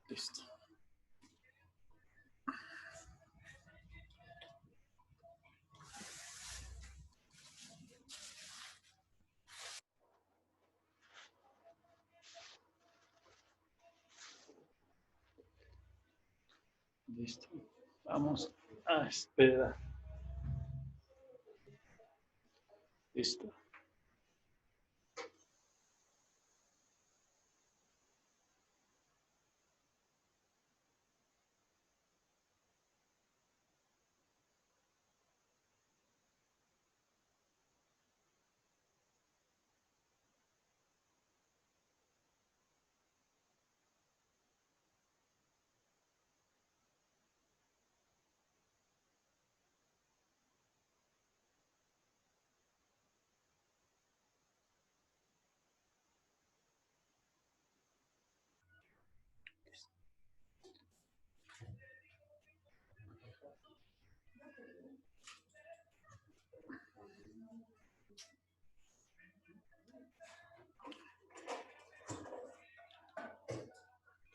Listo. Listo. Vamos a esperar. Listo.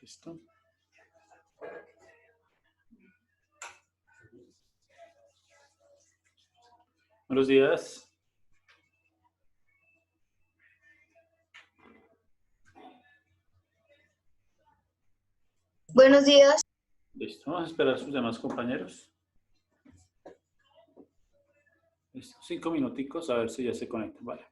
Listo. Buenos días. Buenos días. Listo. Vamos a esperar a sus demás compañeros. Listo. 5 minuticos a ver si ya se conectan. Vale.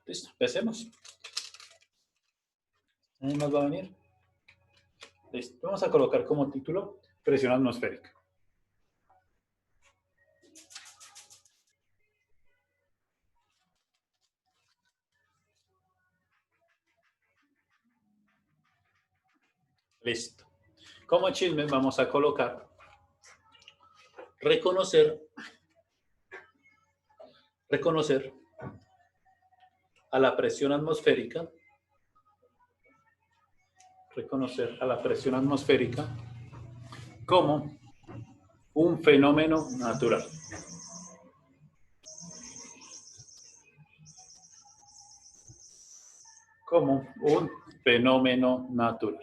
Listo. Empecemos. ¿Nadie más va a venir? Listo. Vamos a colocar como título presión atmosférica. Listo. Como chismes vamos a colocar reconocer a la presión atmosférica, como un fenómeno natural. Como un fenómeno natural.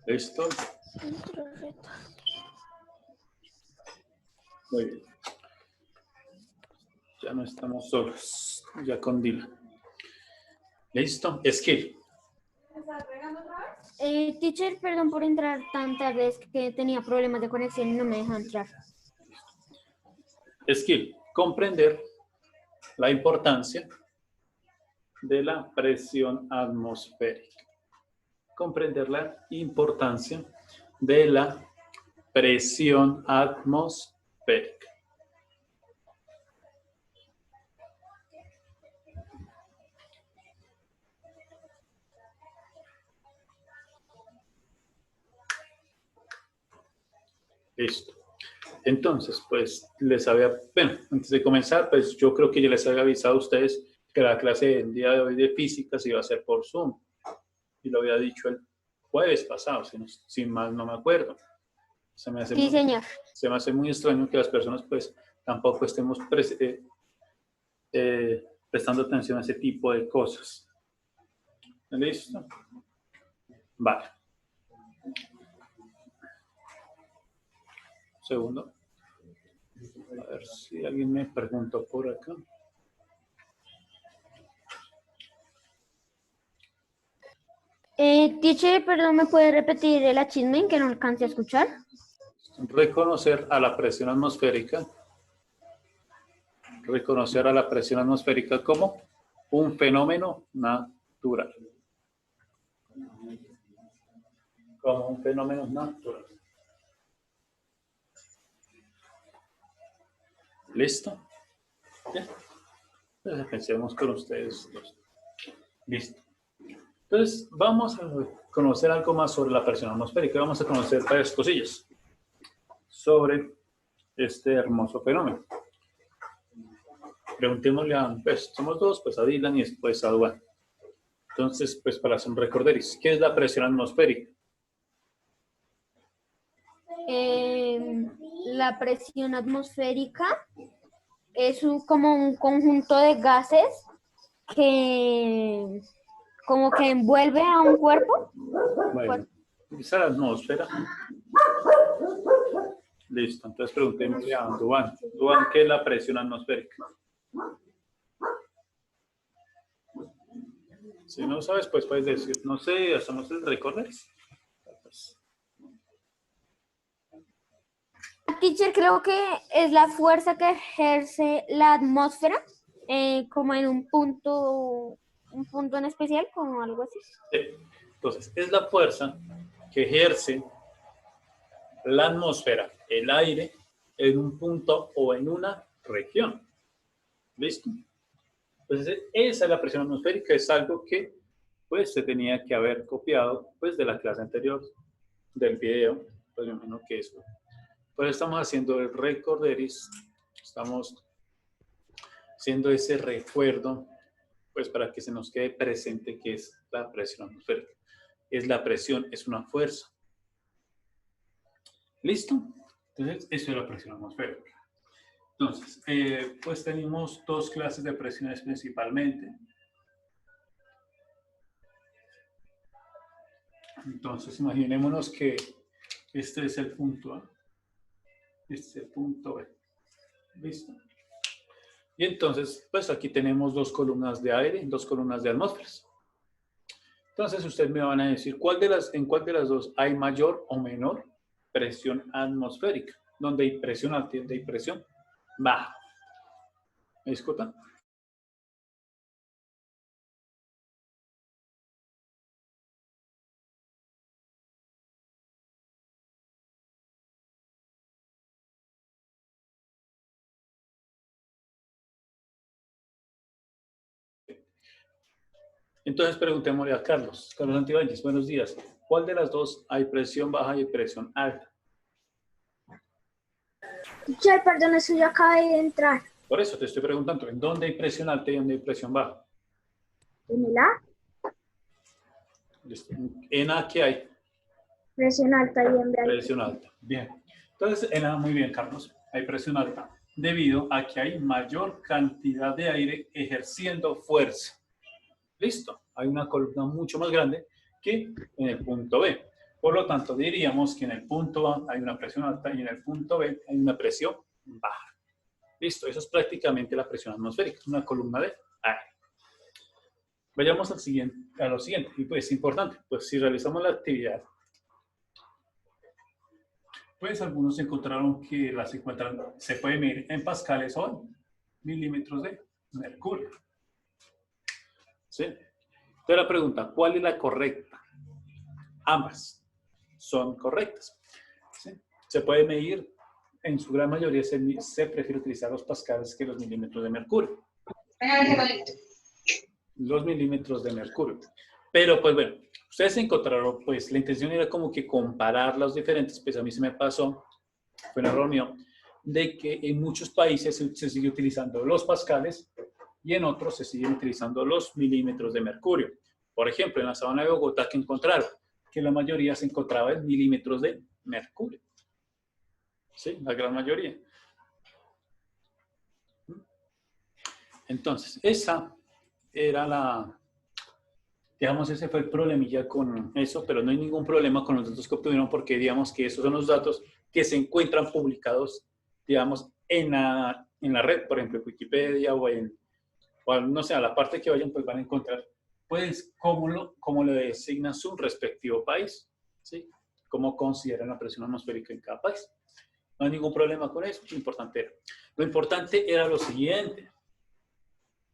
¿Listo? Muy bien. Ya no estamos solos, ya con Dila. ¿Listo? Skill. Teacher, perdón por entrar tan tarde, es que tenía problemas de conexión y no me deja entrar. Skill. Comprender la importancia de la presión atmosférica. Comprender la importancia de la presión atmosférica. Listo. Entonces, pues bueno, antes de comenzar, pues yo creo que ya les había avisado a ustedes que la clase del día de hoy de física se iba a hacer por Zoom. Y lo había dicho el jueves pasado, si mal no me acuerdo. Se me hace muy extraño que las personas pues tampoco estemos prestando atención a ese tipo de cosas. ¿Listo? Vale. Un segundo. A ver si alguien me preguntó por acá. Teacher, perdón, ¿me puede repetir el achievement que no alcancé a escuchar? Reconocer a la presión atmosférica como un fenómeno natural. Como un fenómeno natural. ¿Listo? Bien. Entonces pensemos con ustedes dos. Listo. Entonces vamos a conocer algo más sobre la presión atmosférica. Vamos a conocer varias cosillas sobre este hermoso fenómeno. Preguntémosle a, pues somos dos, pues a Dylan y después a Duan. Entonces, pues para hacer un recorderis, ¿qué es la presión atmosférica? La presión atmosférica es como un conjunto de gases que como que envuelve a un cuerpo. Bueno, esa es la atmósfera. Listo, entonces preguntémosle a Duan. Duan, ¿qué es la presión atmosférica? Si no sabes, pues puedes decir, no sé, hacemos el recorderis. Teacher, creo que es la fuerza que ejerce la atmósfera como en un punto en especial, como algo así. Entonces, es la fuerza que ejerce la atmósfera, el aire, en un punto o en una región. ¿Listo? Entonces, esa es la presión atmosférica, es algo que pues se tenía que haber copiado pues de la clase anterior, del video, pues me imagino que eso. Pues estamos haciendo el recorderis, estamos haciendo ese recuerdo, pues para que se nos quede presente que es la presión atmosférica. Es la presión, es una fuerza. ¿Listo? Entonces, eso es la presión atmosférica. Entonces, pues tenemos dos clases de presiones principalmente. Entonces, imaginémonos que este es el punto A, este es el punto B. ¿Listo? Y entonces, pues aquí tenemos dos columnas de aire, dos columnas de atmósferas. Entonces, ustedes me van a decir, ¿en cuál de las dos hay mayor o menor presión atmosférica? ¿Dónde hay presión alta y donde hay presión baja? ¿Me disculpan? Entonces preguntémosle a Carlos. Carlos Antibáñez, buenos días. ¿Cuál de las dos hay presión baja y presión alta? Teacher, perdón, eso yo acabé de entrar. Por eso te estoy preguntando, ¿en dónde hay presión alta y dónde hay presión baja? ¿En el A? Listo. ¿En A qué hay? Presión alta y en B hay Presión alta. Bien. Entonces, en A, muy bien, Carlos. Hay presión alta debido a que hay mayor cantidad de aire ejerciendo fuerza. Listo. Hay una columna mucho más grande que en el punto B. Por lo tanto, diríamos que en el punto A hay una presión alta y en el punto B hay una presión baja. Listo. Eso es prácticamente la presión atmosférica. Una columna de aire. Vayamos al siguiente, a lo siguiente. Y pues es importante. Pues si realizamos la actividad, pues algunos encontraron que se puede medir en pascales o en milímetros de mercurio. ¿Sí? Entonces la pregunta, ¿cuál es la correcta? Ambas son correctas. ¿Sí? Se puede medir, en su gran mayoría se prefiere utilizar los pascales que los milímetros de mercurio. Los milímetros de mercurio. Pero pues bueno, ustedes encontraron, pues la intención era como que comparar los diferentes, pues a mí se me pasó, fue un error mío, de que en muchos países se sigue utilizando los pascales y en otros se siguen utilizando los milímetros de mercurio. Por ejemplo, en la sabana de Bogotá que encontraron, que la mayoría se encontraba en milímetros de mercurio. Sí, la gran mayoría. Entonces, esa era digamos, ese fue el problemilla con eso, pero no hay ningún problema con los datos que obtuvieron porque digamos que esos son los datos que se encuentran publicados, digamos, en la red, por ejemplo, Wikipedia o no sé, a la parte que vayan, pues van a encontrar, pues, cómo le designa su respectivo país, ¿sí? Cómo consideran la presión atmosférica en cada país. No hay ningún problema con eso, lo importante era lo siguiente,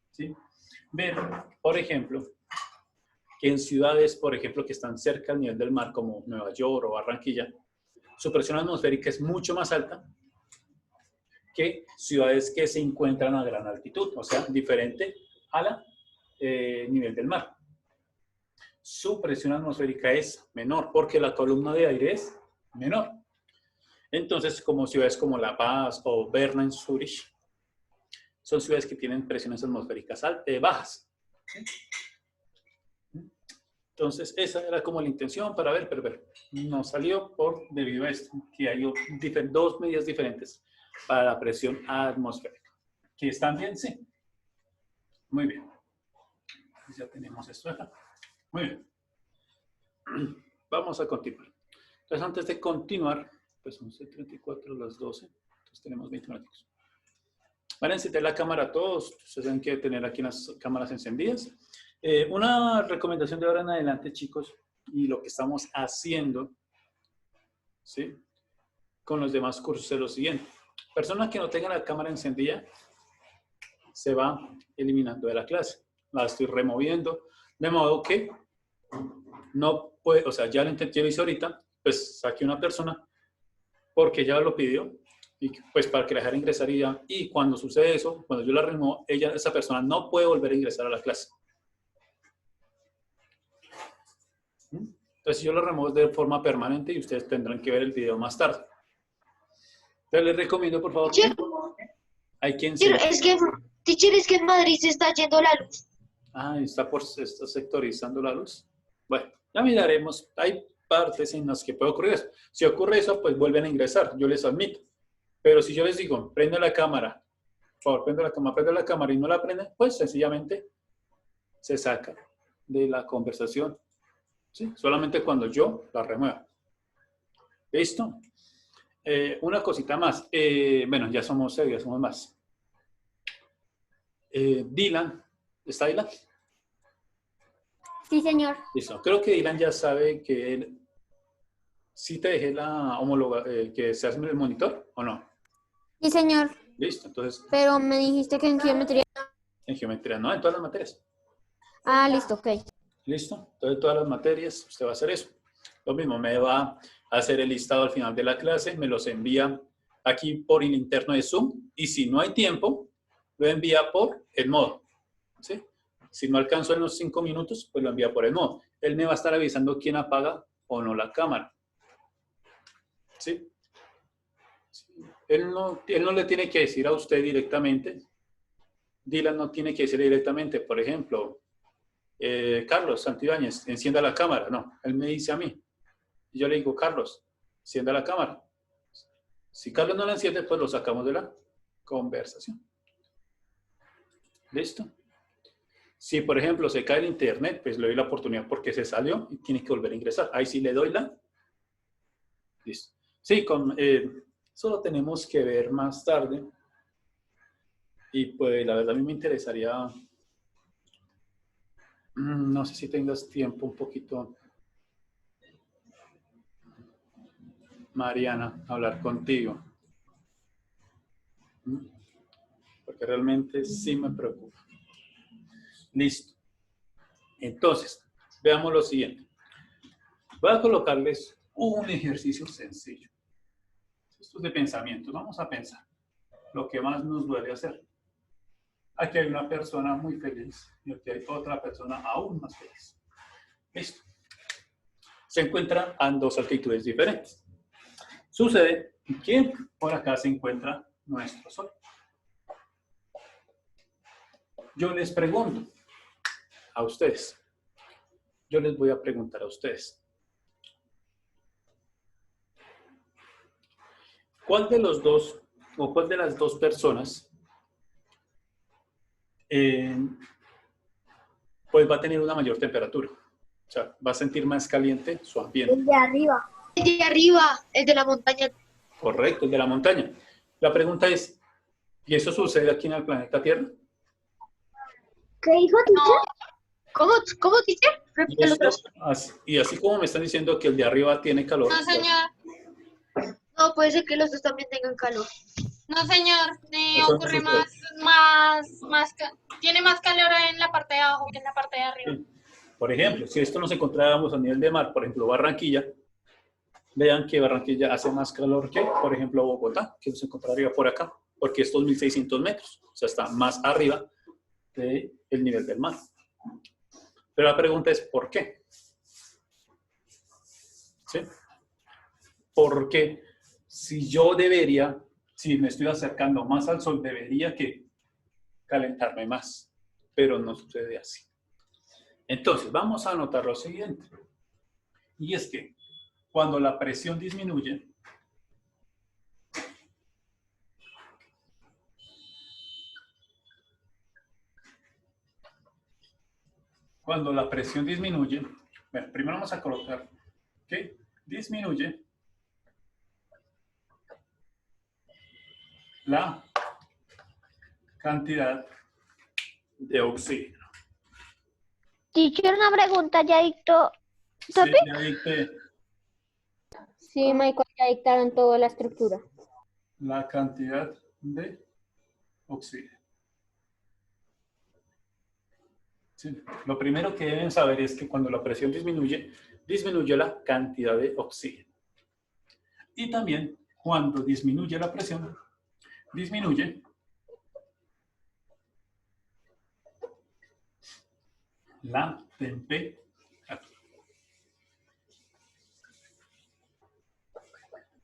¿sí? Ver, por ejemplo, que en ciudades, por ejemplo, que están cerca al nivel del mar, como Nueva York o Barranquilla, su presión atmosférica es mucho más alta que ciudades que se encuentran a gran altitud, o sea, diferente a la nivel del mar. Su presión atmosférica es menor porque la columna de aire es menor. Entonces, como ciudades como La Paz o Berna en Zurich, son ciudades que tienen presiones atmosféricas bajas. ¿Sí? Entonces, esa era como la intención para ver, pero no salió debido a esto, que hay dos medidas diferentes para la presión atmosférica. ¿Que están bien? Sí. Muy bien. Ya tenemos esto acá. Muy bien. Vamos a continuar. Entonces, antes de continuar, pues 11:34, las 12. Entonces, tenemos 20 minutos. Van a encender la cámara todos. Ustedes tienen que tener aquí las cámaras encendidas. Una recomendación de ahora en adelante, chicos, y lo que estamos haciendo, ¿sí? Con los demás cursos es lo siguiente. Personas que no tengan la cámara encendida, se va eliminando de la clase. La estoy removiendo, de modo que no puede, o sea, ya lo intenté, lo hice ahorita, pues saqué una persona porque ella lo pidió, y pues para que la dejara ingresar y cuando sucede eso, cuando yo la remuevo, esa persona no puede volver a ingresar a la clase. Entonces yo lo remuevo de forma permanente y ustedes tendrán que ver el video más tarde. Entonces les recomiendo, por favor, hay quien se... Teacher, es que en Madrid se está yendo la luz. Ah, está sectorizando la luz. Bueno, ya miraremos. Hay partes en las que puede ocurrir eso. Si ocurre eso, pues vuelven a ingresar. Yo les admito. Pero si yo les digo, prende la cámara, por favor, prende la cámara y no la prenden, pues sencillamente se saca de la conversación. ¿Sí? Solamente cuando yo la remueva. ¿Listo? Una cosita más. Bueno, ya somos más. Dylan, ¿está Dylan? Sí, señor. Listo. Creo que Dylan ya sabe que él sí te dejé la homóloga, que se hace el monitor, ¿o no? Sí, señor. Listo, entonces. Pero me dijiste que en geometría. En geometría, no, en todas las materias. Ah, listo, ok. Listo, entonces todas las materias, usted va a hacer eso. Lo mismo, me va a hacer el listado al final de la clase, me los envía aquí por el interno de Zoom, y si no hay tiempo, lo envía por el modo, ¿sí? Si no alcanzo en los 5 minutos, pues lo envía por el modo. Él me va a estar avisando quién apaga o no la cámara. ¿Sí? Él no le tiene que decir a usted directamente. Dylan no tiene que decir directamente, por ejemplo, Carlos Santibáñez, encienda la cámara. No, él me dice a mí. Y yo le digo, Carlos, encienda la cámara. Si Carlos no la enciende, pues lo sacamos de la conversación. ¿Listo? Si, por ejemplo, se cae el internet, pues le doy la oportunidad porque se salió y tiene que volver a ingresar. Ahí sí le doy la... Listo. Sí, solo tenemos que ver más tarde. Y pues la verdad a mí me interesaría... No sé si tengas tiempo un poquito, Mariana, hablar contigo. Porque realmente sí me preocupa. Listo. Entonces, veamos lo siguiente. Voy a colocarles un ejercicio sencillo. Esto es de pensamiento. Vamos a pensar lo que más nos duele hacer. Aquí hay una persona muy feliz y aquí hay otra persona aún más feliz. Listo. Se encuentran en dos actitudes diferentes. Sucede que por acá se encuentra nuestro Sol. Yo les pregunto a ustedes. Yo les voy a preguntar a ustedes. ¿Cuál de los dos o cuál de las dos personas pues va a tener una mayor temperatura? O sea, va a sentir más caliente su ambiente. El de arriba. El de arriba, el de la montaña. Correcto, el de la montaña. La pregunta es, ¿y eso sucede aquí en el planeta Tierra? ¿Qué dijo, teacher? ¿Cómo teacher? Repítelo otra vez. Y así como me están diciendo que el de arriba tiene calor. No, señor. No, puede ser que los dos también tengan calor. No, señor. Eso Ocurre no tiene más calor en la parte de abajo que en la parte de arriba. Sí. Por ejemplo, si esto nos encontrábamos a nivel de mar, por ejemplo, Barranquilla, vean que Barranquilla hace más calor que, por ejemplo, Bogotá, que nos encontraría por acá, porque estos 1.600 metros, o sea, está más arriba del nivel del mar. Pero la pregunta es, ¿por qué? ¿Sí? Porque si yo debería, si me estoy acercando más al sol, debería que calentarme más, pero no sucede así. Entonces, vamos a anotar lo siguiente. Y es que cuando la presión disminuye, bueno, primero vamos a colocar que disminuye la cantidad de oxígeno. Teacher, una pregunta, ¿ya dictó topic? Sí, ya dicté Sí, Michael, ya dictaron toda la estructura. la cantidad de oxígeno. Sí. Lo primero que deben saber es que cuando la presión disminuye, disminuye la cantidad de oxígeno. Y también cuando disminuye la presión, disminuye la temperatura.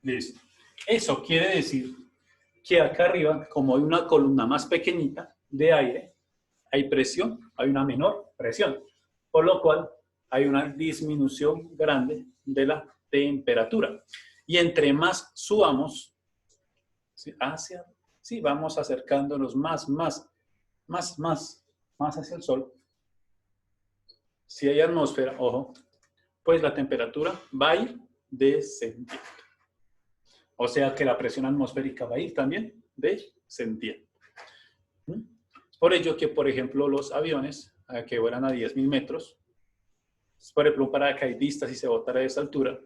Listo. Eso quiere decir que acá arriba, como hay una columna más pequeñita de aire, hay presión, hay una menor presión, por lo cual hay una disminución grande de la temperatura. Y entre más subamos, vamos acercándonos más hacia el sol. Si hay atmósfera, ojo, pues la temperatura va a ir descendiendo. O sea que la presión atmosférica va a ir también descendiendo. Por ello que, por ejemplo, los aviones que vuelan a 10.000 metros, por ejemplo, un paracaidista, si se botara de esa altura,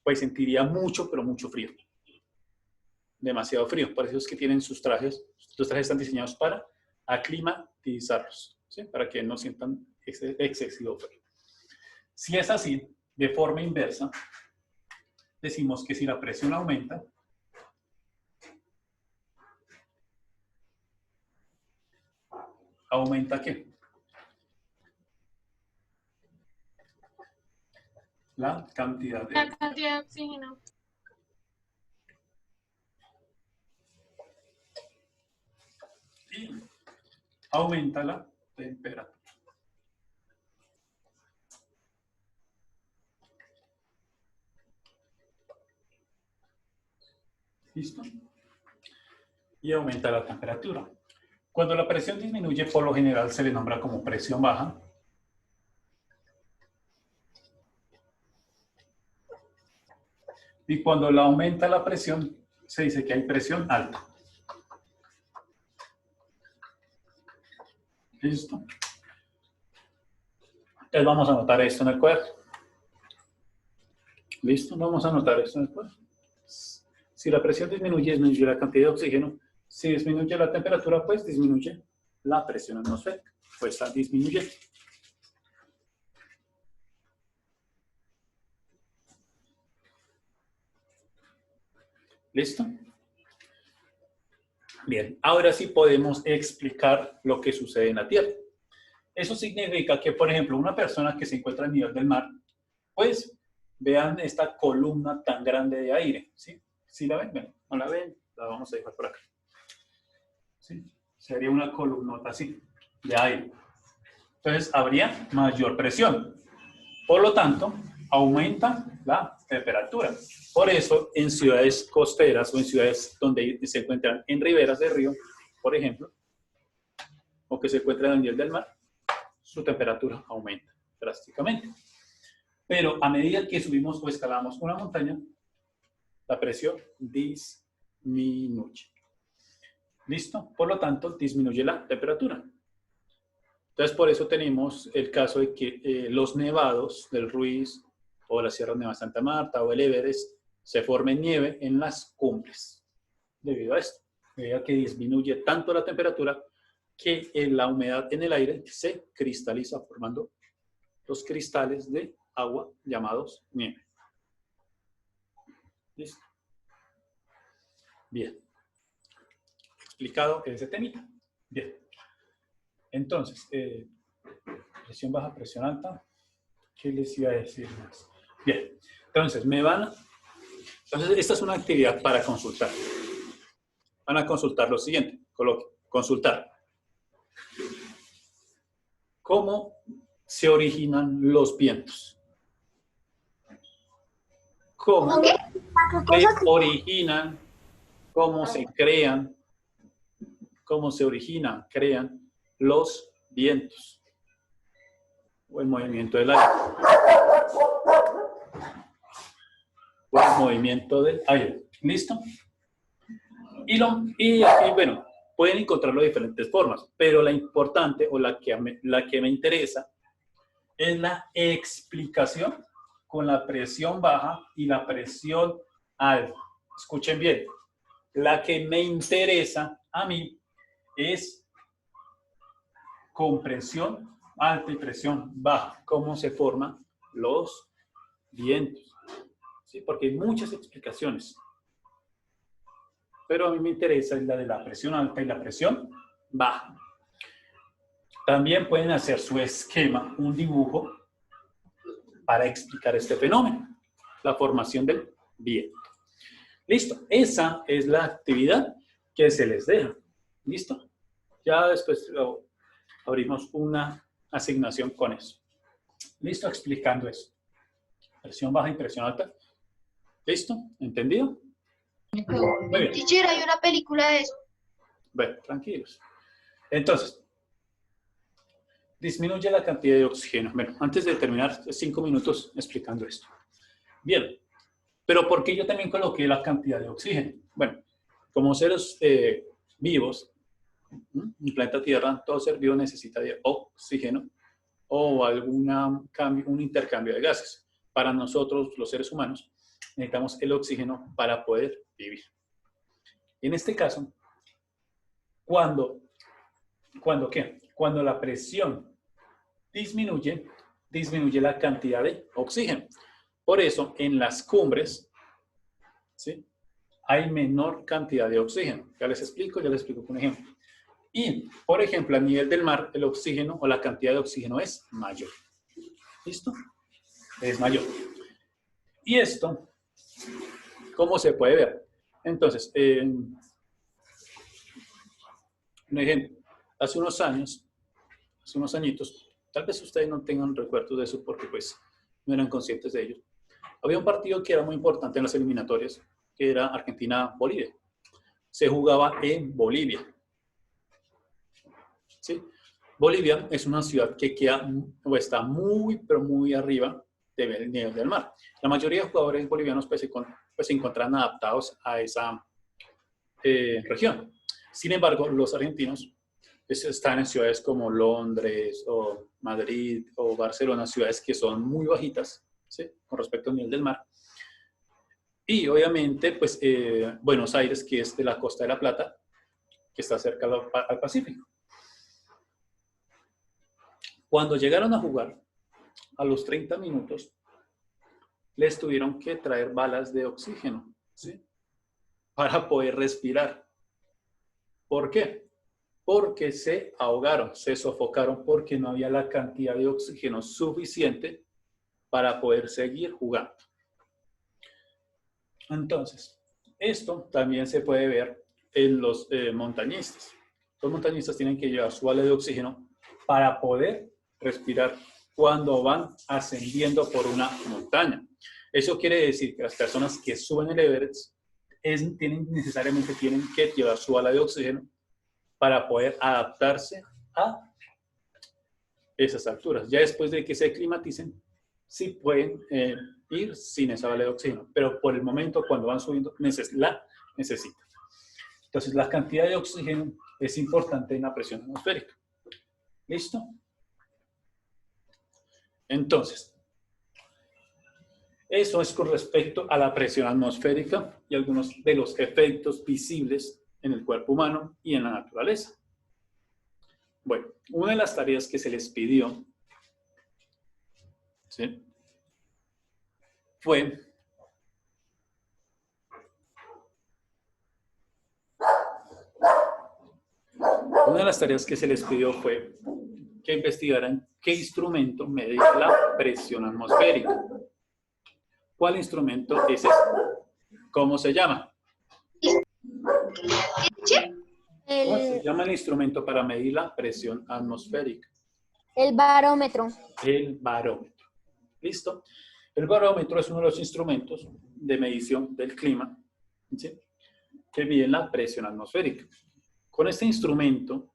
pues sentiría mucho, pero mucho frío. Demasiado frío. Por eso es que tienen sus trajes. Los trajes están diseñados para aclimatizarlos, ¿sí? Para que no sientan excesivo frío. Si es así, de forma inversa, decimos que si la presión aumenta, ¿aumenta qué? la cantidad de La cantidad de oxígeno. y aumenta la temperatura. ¿Listo? Y aumenta la temperatura. Cuando la presión disminuye, por lo general se le nombra como presión baja. Y cuando la aumenta la presión, se dice que hay presión alta. ¿Listo? Entonces vamos a anotar esto en el cuaderno. ¿Listo? Vamos a anotar esto en el cuaderno. Si la presión disminuye, disminuye la cantidad de oxígeno. Si disminuye la temperatura, pues disminuye la presión atmosférica. Pues está disminuyendo. ¿Listo? Bien, ahora sí podemos explicar lo que sucede en la Tierra. Eso significa que, por ejemplo, una persona que se encuentra a nivel del mar, pues vean esta columna tan grande de aire, ¿sí? ¿Sí la ven? Bueno, ¿no la ven? La vamos a dejar por acá. ¿Sí? Sería una columnota así, de aire. Entonces, habría mayor presión. Por lo tanto, aumenta la temperatura. Por eso, en ciudades costeras o en ciudades donde se encuentran en riberas de río, por ejemplo, o que se encuentran a nivel del mar, su temperatura aumenta drásticamente. Pero a medida que subimos o escalamos una montaña, la presión disminuye. ¿Listo? Por lo tanto, disminuye la temperatura. Entonces, por eso tenemos el caso de que los nevados del Ruiz o la Sierra Nevada de Santa Marta o el Everest se formen nieve en las cumbres. Debido a esto, debido a que disminuye tanto la temperatura que la humedad en el aire se cristaliza formando los cristales de agua llamados nieve. ¿Listo? Bien. Explicado ese temita. Bien. Entonces, presión baja, presión alta. ¿Qué les iba a decir más? Bien. Entonces, entonces, esta es una actividad para consultar. Van a consultar lo siguiente. Consultar. ¿Cómo se originan los vientos? ¿Cómo se originan? ¿Cómo se crean? ¿Cómo se originan, crean los vientos? O el movimiento del aire. O el movimiento del aire. ¿Listo? Y bueno, pueden encontrarlo de diferentes formas, pero la importante o la que me interesa es la explicación con la presión baja y la presión alta. Escuchen bien. La que me interesa a mí es con presión alta y presión baja. ¿Cómo se forman los vientos? ¿Sí? Porque hay muchas explicaciones. Pero a mí me interesa la de la presión alta y la presión baja. También pueden hacer su esquema, un dibujo, para explicar este fenómeno, la formación del viento. Listo, esa es la actividad que se les deja. ¿Listo? Ya después abrimos una asignación con eso. ¿Listo? Explicando eso. Presión baja y presión alta. ¿Listo? ¿Entendido? Muy bien. Teacher, hay una película de eso. Bueno, tranquilos. Entonces, disminuye la cantidad de oxígeno. Bueno, antes de terminar, 5 minutos explicando esto. Bien, pero ¿por qué yo también coloqué la cantidad de oxígeno? Bueno, como seres vivos, en planeta Tierra, todo ser vivo necesita de oxígeno o un intercambio de gases. Para nosotros, los seres humanos, necesitamos el oxígeno para poder vivir. En este caso, ¿cuándo qué? Cuando la presión disminuye la cantidad de oxígeno. Por eso, en las cumbres, ¿sí?, hay menor cantidad de oxígeno. Ya les explico con un ejemplo. Y, por ejemplo, a nivel del mar, el oxígeno o la cantidad de oxígeno es mayor. ¿Listo? Es mayor. Y esto, ¿cómo se puede ver? Entonces, un ejemplo, hace unos años, hace unos añitos, tal vez ustedes no tengan recuerdos de eso porque pues no eran conscientes de ello. Había un partido que era muy importante en las eliminatorias, que era Argentina-Bolivia. Se jugaba en Bolivia. ¿Sí? Bolivia es una ciudad que queda o está muy, pero muy arriba del nivel del mar. La mayoría de jugadores bolivianos pues, se encuentran adaptados a esa región. Sin embargo, los argentinos pues, están en ciudades como Londres o Madrid o Barcelona, ciudades que son muy bajitas, ¿sí? Con respecto al nivel del mar. Y obviamente, pues, Buenos Aires, que es de la Costa de la Plata, que está cerca al Pacífico. Cuando llegaron a jugar, a los 30 minutos, les tuvieron que traer balas de oxígeno, ¿sí? Para poder respirar. ¿Por qué? Porque se ahogaron, se sofocaron, porque no había la cantidad de oxígeno suficiente para poder seguir jugando. Entonces, esto también se puede ver en los montañistas. Los montañistas tienen que llevar su bala de oxígeno para poder respirar cuando van ascendiendo por una montaña. Eso quiere decir que las personas que suben el Everest necesariamente tienen que llevar su bala de oxígeno para poder adaptarse a esas alturas. Ya después de que se aclimaticen, sí pueden ir sin esa bala de oxígeno, pero por el momento cuando van subiendo la necesitan. Entonces la cantidad de oxígeno es importante en la presión atmosférica. ¿Listo? Entonces, eso es con respecto a la presión atmosférica y algunos de los efectos visibles en el cuerpo humano y en la naturaleza. Bueno, una de las tareas que se les pidió, ¿sí?, fue que investigaran qué instrumento medía la presión atmosférica. ¿Cuál instrumento es ese? ¿Cómo se llama? ¿Cómo se llama el instrumento para medir la presión atmosférica? El barómetro. El barómetro. ¿Listo? El barómetro es uno de los instrumentos de medición del clima, ¿sí?, que miden la presión atmosférica. Con este instrumento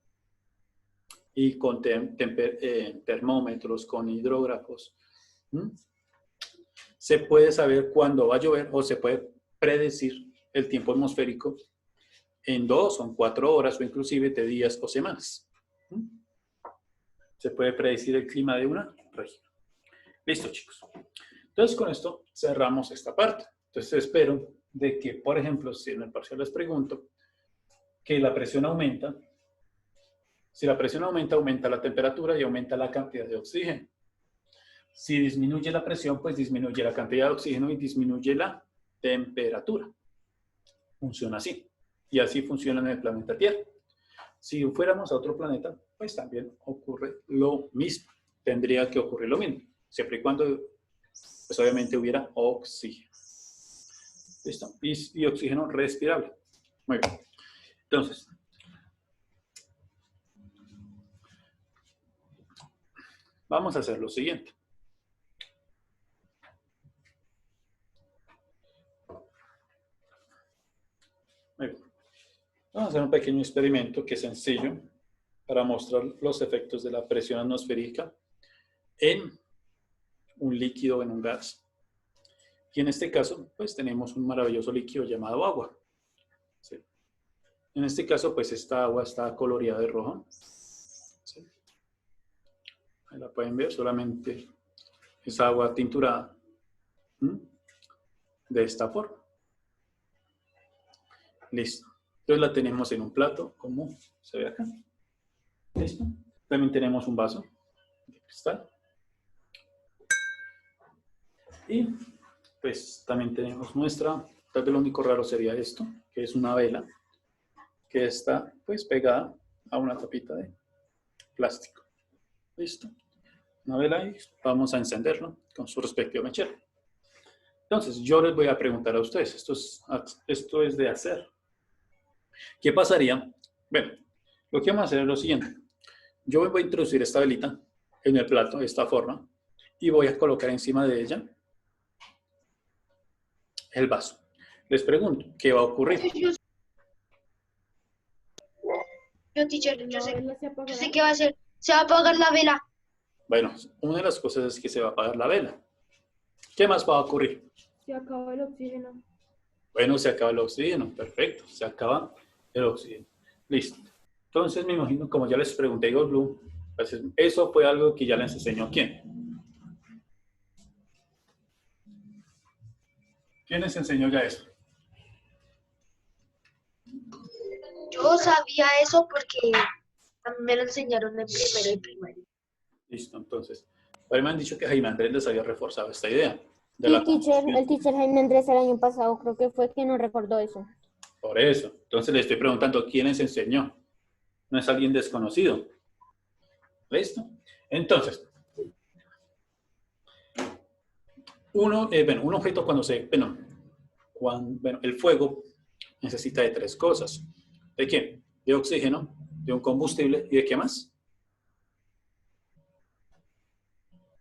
y con termómetros, con hidrógrafos, se puede saber cuándo va a llover o se puede predecir el tiempo atmosférico en 2 o en 4 horas o inclusive de días o semanas. Se puede predecir el clima de una región. Listo, chicos. Entonces, con esto cerramos esta parte. Entonces, espero de que, por ejemplo, si en el parcial les pregunto que la presión aumenta, si la presión aumenta, aumenta la temperatura y aumenta la cantidad de oxígeno. Si disminuye la presión, pues disminuye la cantidad de oxígeno y disminuye la temperatura. Funciona así. Y así funciona en el planeta Tierra. Si fuéramos a otro planeta, pues también ocurre lo mismo. Tendría que ocurrir lo mismo. Siempre y cuando, pues obviamente hubiera oxígeno. ¿Listo? Y oxígeno respirable. Muy bien. Entonces, vamos a hacer lo siguiente. Muy bien. Vamos a hacer un pequeño experimento que es sencillo para mostrar los efectos de la presión atmosférica en un líquido o en un gas. Y en este caso, pues tenemos un maravilloso líquido llamado agua. ¿Sí? En este caso, pues esta agua está coloreada de rojo. ¿Sí? Ahí la pueden ver, solamente es agua tinturada. De esta forma. Listo. Entonces la tenemos en un plato, como se ve acá. ¿Listo? También tenemos un vaso de cristal. Y pues también tenemos nuestra, tal vez lo único raro sería esto, que es una vela, que está pues pegada a una tapita de plástico. ¿Listo? Una vela y vamos a encenderlo con su respectivo mechero. Entonces, yo les voy a preguntar a ustedes, esto es de hacer. ¿Qué pasaría? Bueno, lo que vamos a hacer es lo siguiente. Yo voy a introducir esta velita en el plato de esta forma y voy a colocar encima de ella el vaso. Les pregunto, ¿qué va a ocurrir? Yo, teacher, yo sé qué va a hacer. Se va a apagar la vela. Bueno, una de las cosas es que se va a apagar la vela. ¿Qué más va a ocurrir? Se acaba el oxígeno. Bueno, se acaba el oxígeno. Perfecto, se acaba el oxígeno. Listo. Entonces, me imagino, como ya les pregunté, Igor Blue, pues eso fue algo que ya les enseñó quién. ¿Quién les enseñó ya eso? Yo sabía eso porque a mí me lo enseñaron en primero y primaria. Listo, entonces. Me han dicho que Jaime Andrés les había reforzado esta idea. Sí, el teacher Jaime Andrés el año pasado creo que fue que nos recordó eso. Por eso. Entonces le estoy preguntando, ¿quién les enseñó? No es alguien desconocido. ¿Listo? Entonces, un objeto el fuego necesita de tres cosas. ¿De qué? De oxígeno, de un combustible y ¿de qué más?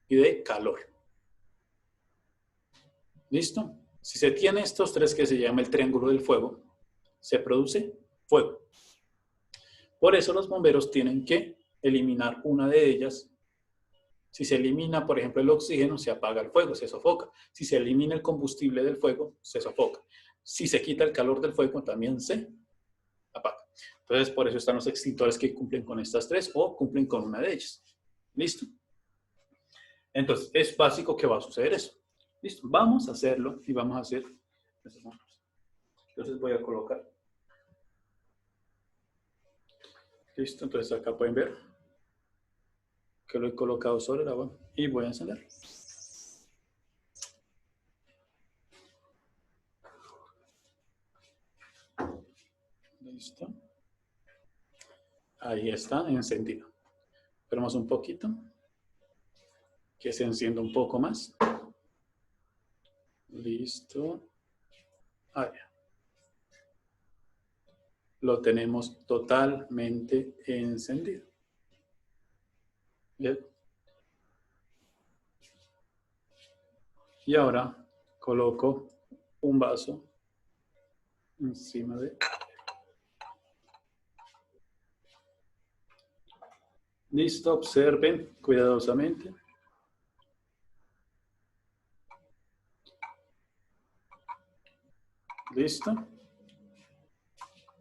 Y de calor. ¿Listo? Si se tiene estos tres que se llama el triángulo del fuego, se produce fuego. Por eso los bomberos tienen que eliminar una de ellas. Si se elimina, por ejemplo, el oxígeno, se apaga el fuego, se sofoca. Si se elimina el combustible del fuego, se sofoca. Si se quita el calor del fuego, también se apaga. Entonces, por eso están los extintores que cumplen con estas tres o cumplen con una de ellas. ¿Listo? Entonces, es básico que va a suceder eso. ¿Listo? Vamos a hacerlo y vamos a hacer... Entonces voy a colocar. Listo, entonces acá pueden ver que lo he colocado sobre el agua y voy a encender. Listo. Ahí está, encendido. Esperamos un poquito. Que se encienda un poco más. Listo. Ahí. Lo tenemos totalmente encendido. Bien. Y ahora coloco un vaso encima de... Listo, observen cuidadosamente. Listo.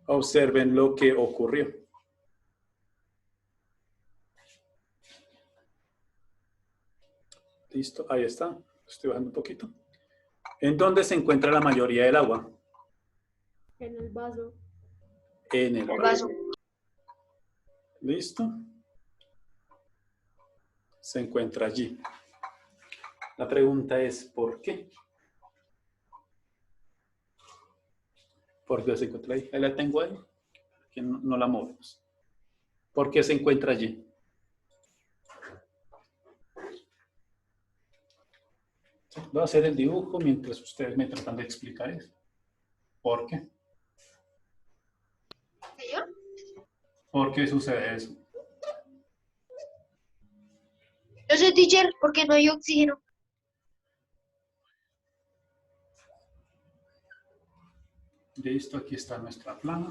Observen lo que ocurrió. Listo, ahí está. Estoy bajando un poquito. ¿En dónde se encuentra la mayoría del agua? En el vaso. En el vaso. ¿Listo? Se encuentra allí. La pregunta es, ¿por qué? ¿Por qué se encuentra ahí? Ahí la tengo ahí. Que no la movemos. ¿Por qué se encuentra allí? Voy a hacer el dibujo mientras ustedes me tratan de explicar eso. ¿Por qué? ¿Yo? ¿Por qué sucede eso? Yo sé, teacher, porque no hay oxígeno. Listo, aquí está nuestra plana.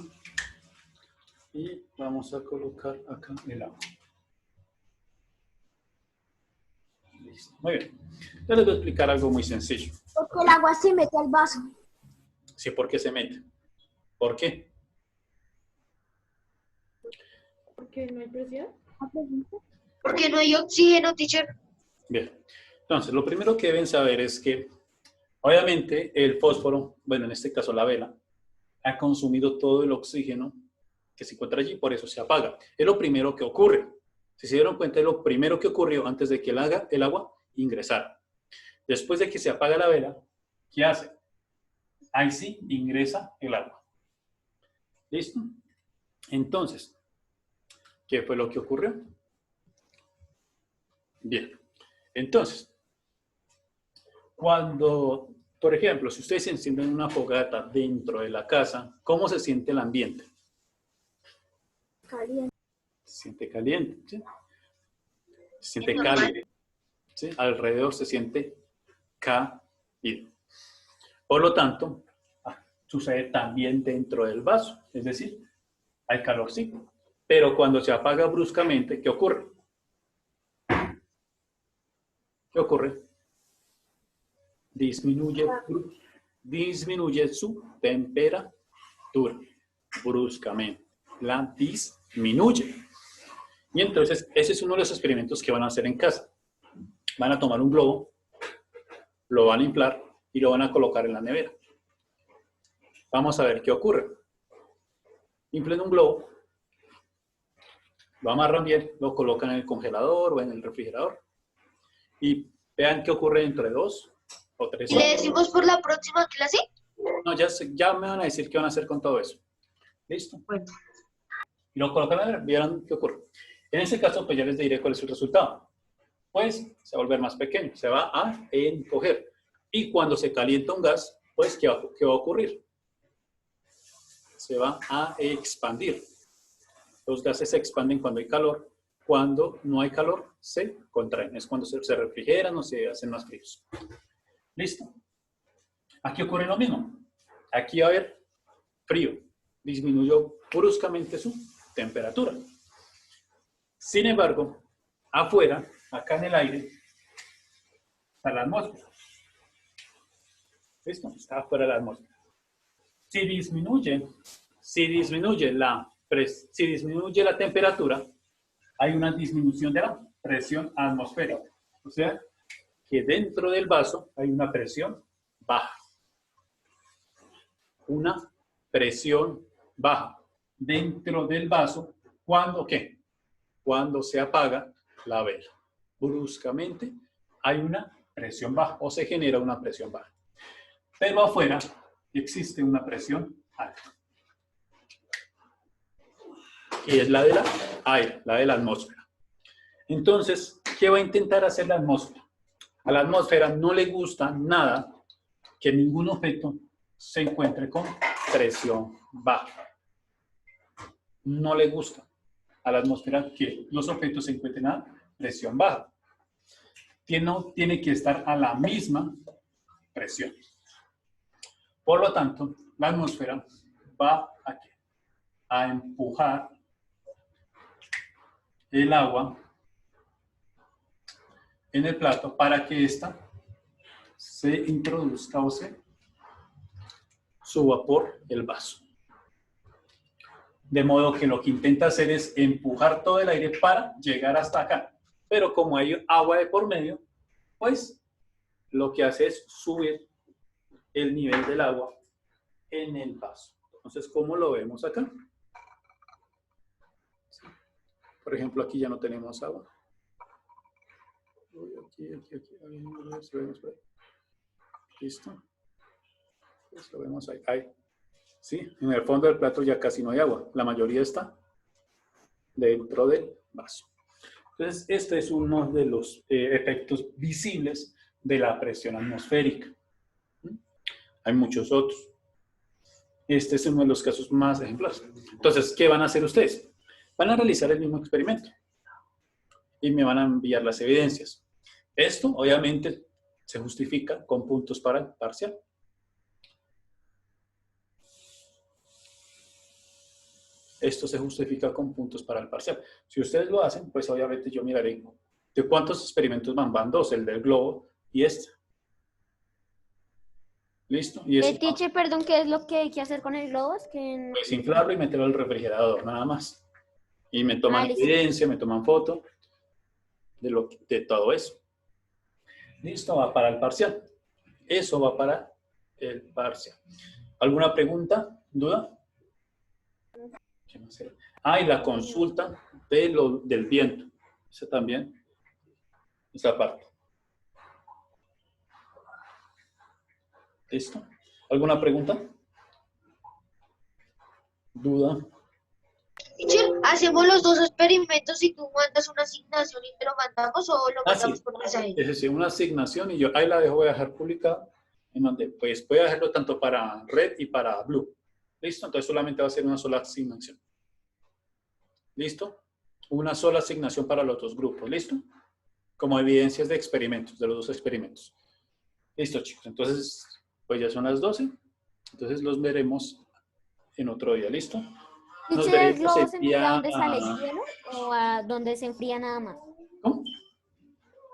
Y vamos a colocar acá el agua. Listo, muy bien. Yo les voy a explicar algo muy sencillo. Porque el agua se mete al vaso. Sí, ¿por qué se mete? ¿Por qué? ¿Porque no hay presión? Porque no hay oxígeno, teacher. Bien. Entonces, lo primero que deben saber es que, obviamente, el fósforo, bueno, en este caso la vela, ha consumido todo el oxígeno que se encuentra allí, por eso se apaga. Es lo primero que ocurre. Si se dieron cuenta, es lo primero que ocurrió antes de que el agua ingresara. Después de que se apaga la vela, ¿qué hace? Ahí sí ingresa el agua. ¿Listo? Entonces, ¿qué fue lo que ocurrió? Bien. Entonces, cuando Por ejemplo, si ustedes encienden una fogata dentro de la casa, ¿cómo se siente el ambiente? Caliente. Se siente caliente, ¿sí? Se siente Normal. cálido, ¿sí? Alrededor se siente cálido. Por lo tanto, sucede también dentro del vaso, es decir, hay calorcito. Pero cuando se apaga bruscamente, ¿qué ocurre? ¿Qué ocurre? Disminuye su temperatura bruscamente. La disminuye. Y entonces, ese es uno de los experimentos que van a hacer en casa. Van a tomar un globo, lo van a inflar y lo van a colocar en la nevera. Vamos a ver qué ocurre. Inflen un globo, lo amarran bien, lo colocan en el congelador o en el refrigerador y vean qué ocurre dentro de 2 o 3 ¿Y le horas. decimos por la próxima clase? No, ya me van a decir qué van a hacer con todo eso. ¿Listo? Bueno. Y lo colocan a ver, vieron qué ocurre. En ese caso, pues ya les diré cuál es el resultado. Pues se va a volver más pequeño, se va a encoger. Y cuando se calienta un gas, pues ¿qué va a ocurrir? Se va a expandir. Los gases se expanden cuando hay calor. Cuando no hay calor, se contraen. Es cuando se refrigeran o se hacen más fríos. ¿Listo? Aquí ocurre lo mismo. Aquí va a haber frío. Disminuyó bruscamente su temperatura. Sin embargo, afuera, acá en el aire, está la atmósfera. ¿Listo? Está afuera la atmósfera. Si disminuye la temperatura, hay una disminución de la presión atmosférica. O sea, que dentro del vaso hay una presión baja. Una presión baja. Dentro del vaso, ¿cuándo qué? Cuando se apaga la vela. Bruscamente hay una presión baja o se genera una presión baja. Pero afuera existe una presión alta. Y es la de la aire, la de la atmósfera. Entonces, ¿qué va a intentar hacer la atmósfera? A la atmósfera no le gusta nada que ningún objeto se encuentre con presión baja. No le gusta a la atmósfera que los objetos se encuentren a presión baja. Tiene que estar a la misma presión. Por lo tanto, la atmósfera va a empujar el agua en el plato para que ésta se introduzca o se suba por el vaso. De modo que lo que intenta hacer es empujar todo el aire para llegar hasta acá. Pero como hay agua de por medio, pues lo que hace es subir el nivel del agua en el vaso. Entonces, ¿cómo lo vemos acá? Por ejemplo, aquí ya no tenemos agua. Aquí. Si vemos por ahí. ¿Listo? Pues lo vemos ahí. Sí, en el fondo del plato ya casi no hay agua. La mayoría está dentro del vaso. Entonces, este es uno de los efectos visibles de la presión atmosférica. Hay muchos otros. Este es uno de los casos más ejemplares. Entonces, ¿qué van a hacer ustedes? Van a realizar el mismo experimento y me van a enviar las evidencias. Esto, obviamente, se justifica con puntos para el parcial. Esto se justifica con puntos para el parcial. Si ustedes lo hacen, pues obviamente yo miraré de cuántos experimentos van 2, el del globo y este. ¿Listo? Y eso, Teacher, perdón, ¿qué es lo que hay que hacer con el globo? Es que... pues inflarlo y meterlo al refrigerador, nada más. Y me toman listo. evidencia, me toman foto de todo eso. Listo, va para el parcial. Eso va para el parcial. ¿Alguna pregunta? ¿Duda? Ah, y la consulta del viento. Esa también. Esa parte. ¿Listo? ¿Alguna pregunta? ¿Duda? Teacher, ¿hacemos los dos experimentos y tú mandas una asignación y te lo mandamos o lo mandamos Sí. por mensaje? Es decir, una asignación y yo ahí la voy a dejar publicada en donde pues puede hacerlo tanto para red y para blue. ¿Listo? Entonces solamente va a ser una sola asignación. ¿Listo? Una sola asignación para los dos grupos. ¿Listo? Como evidencias de experimentos, de los dos experimentos. Listo, chicos. Entonces, pues ya son las 12. Entonces los veremos en otro día. ¿Listo? Nos ¿Teacher, el veremos globo el se enfría día... donde sale hielo o a donde se enfría nada más? ¿Cómo?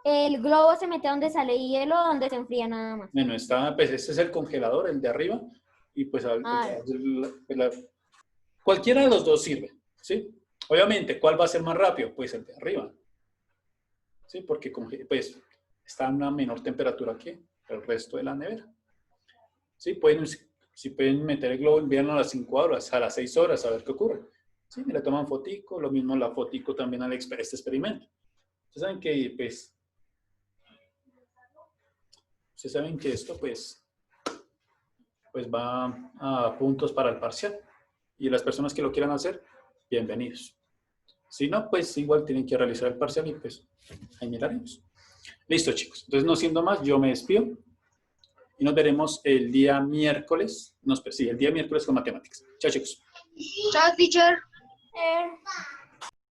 El globo se mete a donde sale hielo o donde se enfría nada más. Bueno, pues este es el congelador, el de arriba. Y pues Ah. cualquiera de los dos sirve. ¿Sí? Obviamente, ¿cuál va a ser más rápido? Pues el de arriba. ¿Sí? Porque pues, está a una menor temperatura que el resto de la nevera. ¿Sí? Pueden meter el globo, envíenlo a las 5 horas, a las 6 horas, a ver qué ocurre. ¿Sí? Le toman fotico, lo mismo la fotico también a este experimento. Ustedes saben que esto pues va a puntos para el parcial. Y las personas que lo quieran hacer, bienvenidos. Si no, pues igual tienen que realizar el parcial y pues ahí miraremos. Listo, chicos. Entonces, no siendo más, yo me despido y nos veremos el día miércoles. No, sí, el día miércoles con matemáticas. Chao, chicos. Chao, teacher.